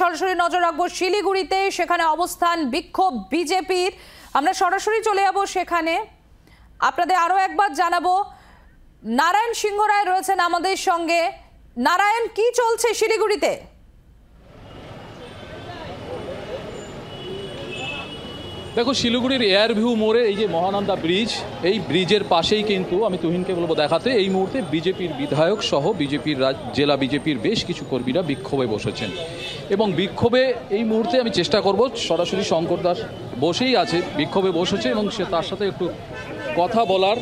সরাসরি নজর রাখবো শিলিগুড়িতে, সেখানে অবস্থান বিক্ষোভ বিজেপির। আমরা সরাসরি চলে যাব সেখানে। আপনাদের আরো একবার জানাবো, নারায়ণ সিংহ রায় রয়েছেন আমাদের সঙ্গে। নারায়ণ, কি চলছে শিলিগুড়িতে? দেখো, শিলিগুড়ির এয়ার ভিউ মোড়ে এই যে মহানন্দা ব্রিজ, এই ব্রিজের পাশেই কিন্তু আমি তুহিনকে বলবো দেখাতে, এই মুহূর্তে বিজেপির বিধায়ক সহ বিজেপির জেলা বিজেপির বেশ কিছু কর্মীরা বিক্ষোভে বসেছেন। এবং বিক্ষোভে এই মুহূর্তে আমি চেষ্টা করব, সরাসরি শঙ্কর দাস বসেই আছে, বিক্ষোভে বসেছে এবং সে তার সাথে একটু কথা বলার,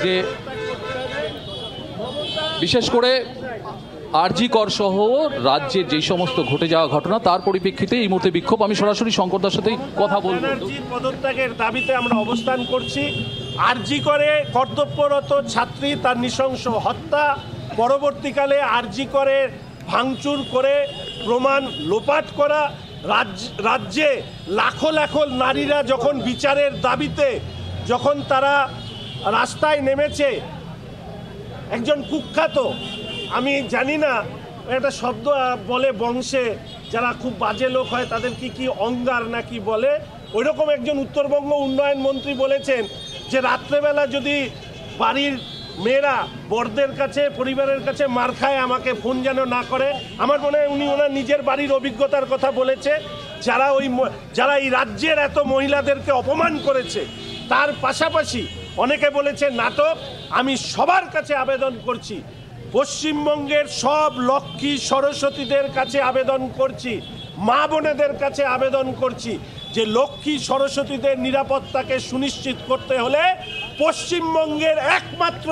যে বিশেষ করে আরজি কর সহ রাজ্যের যে সমস্ত ঘটে যাওয়া ঘটনা, তার পরিপ্রেক্ষিতে এই মুহূর্তে বিক্ষোভ। আমি সরাসরি শঙ্করদার সাথেই কথা বলবো। পদত্যাগের দাবিতে আমরা অবস্থান করছি। আরজি করে কর্তব্যরত ছাত্রী তার নৃশংস হত্যা, পরবর্তীকালে আরজি করে ভাঙচুর করে প্রমাণ লোপাট করা, রাজ্যে লাখো লাখো নারীরা যখন বিচারের দাবিতে যখন তারা রাস্তায় নেমেছে, একজন কুখ্যাত, আমি জানি না একটা শব্দ বলে বংশে, যারা খুব বাজে লোক হয় তাদের কি অঙ্গার নাকি বলে, ওই রকম একজন উত্তরবঙ্গ উন্নয়ন মন্ত্রী বলেছেন যে রাত্রেবেলা যদি বাড়ির মেয়েরা বরদের কাছে, পরিবারের কাছে মার খায়, আমাকে ফোন যেন না করে। আমার মনে হয় উনি ওনার নিজের বাড়ির অভিজ্ঞতার কথা বলেছে। যারা এই রাজ্যের এত মহিলাদেরকে অপমান করেছে, তার পাশাপাশি অনেকে বলেছে নাটক। আমি সবার কাছে আবেদন করছি, পশ্চিমবঙ্গের সব লক্ষ্মী সরস্বতীদের কাছে আবেদন করছি, মা বোনেদের কাছে আবেদন করছি যে লক্ষ্মী সরস্বতীদের নিরাপত্তাকে সুনিশ্চিত করতে হলে পশ্চিমবঙ্গের একমাত্র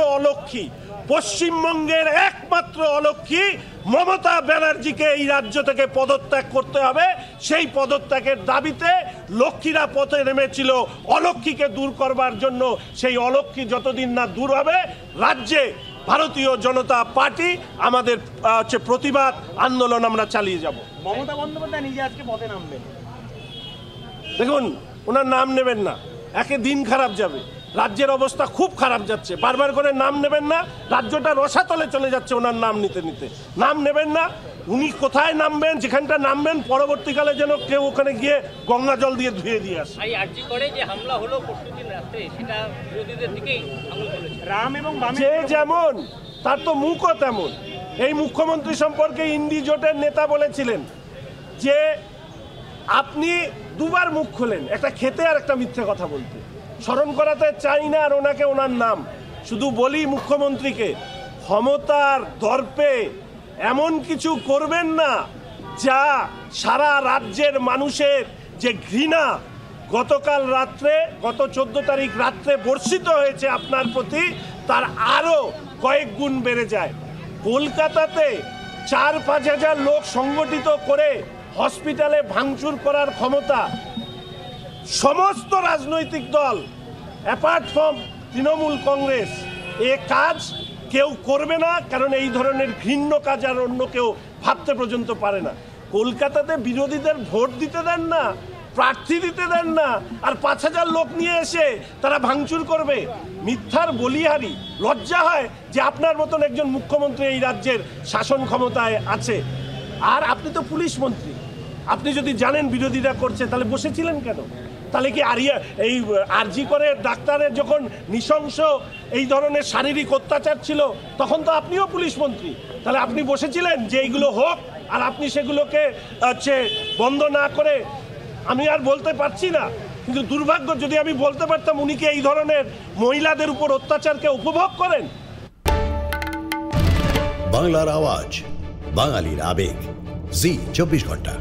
অলক্ষ্মী মমতা ব্যানার্জিকে এই রাজ্য থেকে পদত্যাগ করতে হবে। সেই পদত্যাগের দাবিতে লক্ষ্মীরা পথে নেমেছিল অলক্ষ্মীকে দূর করবার জন্য। সেই অলক্ষ্মী যতদিন না দূর হবে, রাজ্যে ভারতীয় জনতা পার্টি আমাদের প্রতিবাদ আন্দোলন আমরা চালিয়ে যাব। মমতা বন্দ্যোপাধ্যায় নিজে আজকে পথে নামবেন। দেখুন, ওনার নাম নেবেন না, একে দিন খারাপ যাবে। রাজ্যের অবস্থা খুব খারাপ যাচ্ছে, বারবার করে নাম নেবেন না। রাজ্যটা রসাতলে চলে যাচ্ছে ওনার নাম নিতে নিতে। নাম নেবেন না। উনি কোথায় নামবেন, যেখানটা নামবেন পরবর্তীকালে যেন কেউ ওখানে গিয়ে গঙ্গা জল দিয়ে ধুয়ে দিয়ে আসে। আরজি করে যে হামলা হলো পরশুদিন রাতে, সেটা বিরোধীদের দিকেই আঙুল তুলেছে। রাম এবং যে যেমন তার তো মুখও তেমন। এই মুখ্যমন্ত্রী সম্পর্কে ইন্ডি জোটের নেতা বলেছিলেন যে আপনি দুবার মুখ খোলেন, একটা খেতে আর একটা মিথ্যে কথা বলতে। স্মরণ করাতে চাই না আর ওনাকে ওনার নাম, শুধু বলি মুখ্যমন্ত্রীকে, ক্ষমতার দর্পে এমন কিছু করবেন না যা সারা রাজ্যের মানুষের যে ঘৃণা গতকাল রাত্রে, গত 14 তারিখ রাত্রে বর্ষিত হয়েছে আপনার প্রতি, তার আরও কয়েক গুণ বেড়ে যায়। কলকাতাতে 4-5 হাজার লোক সংগঠিত করে হসপিটালে ভাঙচুর করার ক্ষমতা সমস্ত রাজনৈতিক দল অ্যাপার্ট ফ্রম তৃণমূল কংগ্রেস এ কাজ কেউ করবে না, কারণ এই ধরনের ঘৃণ্য কাজ আর অন্য কেউ ভাবতে পর্যন্ত পারে না। কলকাতাতে বিরোধীদের ভোট দিতে দেন না, প্রার্থী দিতে দেন না, আর 5,000 লোক নিয়ে এসে তারা ভাঙচুর করবে। মিথ্যার বলিহারি। লজ্জা হয় যে আপনার মতন একজন মুখ্যমন্ত্রী এই রাজ্যের শাসন ক্ষমতায় আছে। আর আপনি তো পুলিশ মন্ত্রী, আপনি যদি জানেন বিরোধীরা করছে, তাহলে বসেছিলেন কেন? তাহলে কি এই আরজি করে ডাক্তারের যখন নৃশংস এই ধরনের শারীরিক অত্যাচার ছিল, তখন তো আপনিও পুলিশ মন্ত্রী, তাহলে আপনি বসেছিলেন যে এইগুলো হোক, আর আপনি সেগুলোকে বন্ধ না করে। আমি আর বলতে পারছি না, কিন্তু দুর্ভাগ্য, যদি আমি বলতে পারতাম উনি কি এই ধরনের মহিলাদের উপর অত্যাচারকে উপভোগ করেন। বাংলার আওয়াজ, বাঙালির আবেগ, জি 24 ঘন্টা।